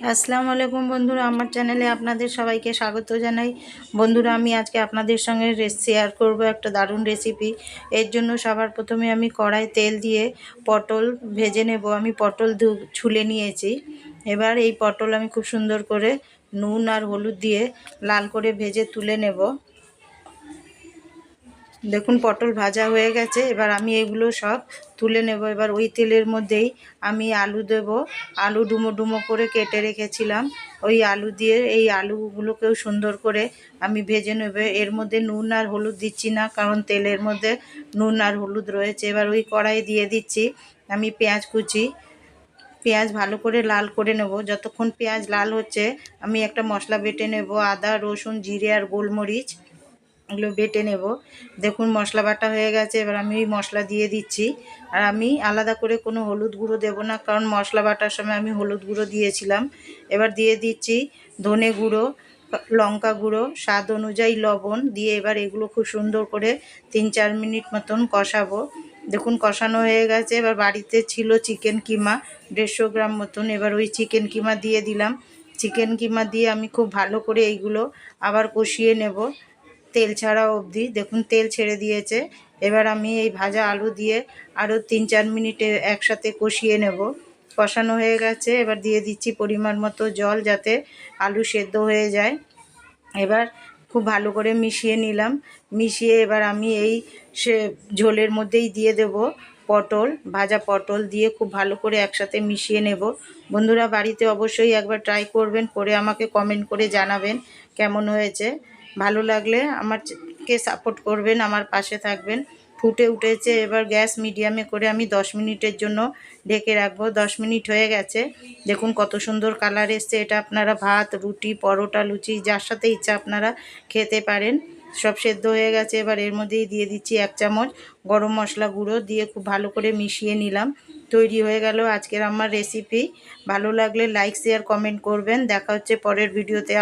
আসসালামু আলাইকুম বন্ধুরা, আমার চ্যানেলে আপনাদের সবাইকে স্বাগত জানাই। বন্ধুরা, আমি আজকে আপনাদের সঙ্গে শেয়ার করব একটা দারুণ রেসিপি। এর জন্য সবার প্রথমে আমি কড়াই তেল দিয়ে পটল ভেজে নেব। আমি পটল ছুলে নিয়েছি। এবার এই পটল আমি খুব সুন্দর করে নুন আর হলুদ দিয়ে লাল করে ভেজে তুলে নেব। দেখুন পটল ভাজা হয়ে গেছে। এবার আমি এগুলো সব তুলে নেব। এবার ওই তেলের মধ্যেই আমি আলু দেব। আলু ডুমো ডুমো করে কেটে রেখেছিলাম। ওই আলু দিয়ে এই আলুগুলোকেও সুন্দর করে আমি ভেজে নেব। এর মধ্যে নুন আর হলুদ দিচ্ছি না, কারণ তেলের মধ্যে নুন আর হলুদ রয়েছে। এবার ওই কড়াই দিয়ে দিচ্ছি আমি পেঁয়াজ কুচি। পেঁয়াজ ভালো করে লাল করে নেব। যতক্ষণ পেঁয়াজ লাল হচ্ছে আমি একটা মশলা বেটে নেব। আদা, রসুন, জিরে আর গোলমরিচ এগুলো বেটে নেব। দেখুন মশলা বাটা হয়ে গেছে। এবার আমি ওই মশলা দিয়ে দিচ্ছি। আর আমি আলাদা করে কোনো হলুদ গুঁড়ো দেব না, কারণ মশলা বাটার সময় আমি হলুদ গুঁড়ো দিয়েছিলাম। এবার দিয়ে দিচ্ছি ধনে গুঁড়ো, লঙ্কা গুঁড়ো, স্বাদ অনুযায়ী লবণ দিয়ে এবার এগুলো খুব সুন্দর করে 3-4 মিনিট মতন কষাবো। দেখুন কষানো হয়ে গেছে। এবার বাড়িতে ছিল চিকেন কিমা 150 গ্রাম মতন। এবার ওই চিকেন কিমা দিয়ে দিলাম। চিকেন কিমা দিয়ে আমি খুব ভালো করে এইগুলো আবার কষিয়ে নেব তেল ছাড়া অবধি। দেখুন তেল ছেড়ে দিয়েছে। এবার আমি এই ভাজা আলু দিয়ে আরও 3-4 মিনিটে একসাথে কষিয়ে নেব। কষানো হয়ে গেছে। এবার দিয়ে দিচ্ছি পরিমাণ মতো জল, যাতে আলু সেদ্ধ হয়ে যায়। এবার খুব ভালো করে মিশিয়ে নিলাম। মিশিয়ে এবার আমি এই ঝোলের মধ্যেই দিয়ে দেব পটল, ভাজা পটল দিয়ে খুব ভালো করে একসাথে মিশিয়ে নেব। বন্ধুরা, বাড়িতে অবশ্যই একবার ট্রাই করবেন, করে আমাকে কমেন্ট করে জানাবেন কেমন হয়েছে। ভালো লাগলে আমাকে সাপোর্ট করবেন, আমার পাশে থাকবেন। ফুটে উঠেছে। এবার গ্যাস মিডিয়ামে করে আমি 10 মিনিটের জন্য ঢেকে রাখবো। 10 মিনিট হয়ে গেছে। দেখুন কত সুন্দর কালার এসছে। এটা আপনারা ভাত, রুটি, পরোটা, লুচি যার সাথে ইচ্ছা আপনারা খেতে পারেন। সব সেদ্ধ হয়ে গেছে। এবার এর মধ্যেই দিয়ে দিচ্ছি 1 চামচ গরম মশলা গুঁড়ো, দিয়ে খুব ভালো করে মিশিয়ে নিলাম। তৈরি হয়ে গেল আজকের আমার রেসিপি। ভালো লাগলে লাইক, শেয়ার, কমেন্ট করবেন। দেখা হচ্ছে পরের ভিডিওতে।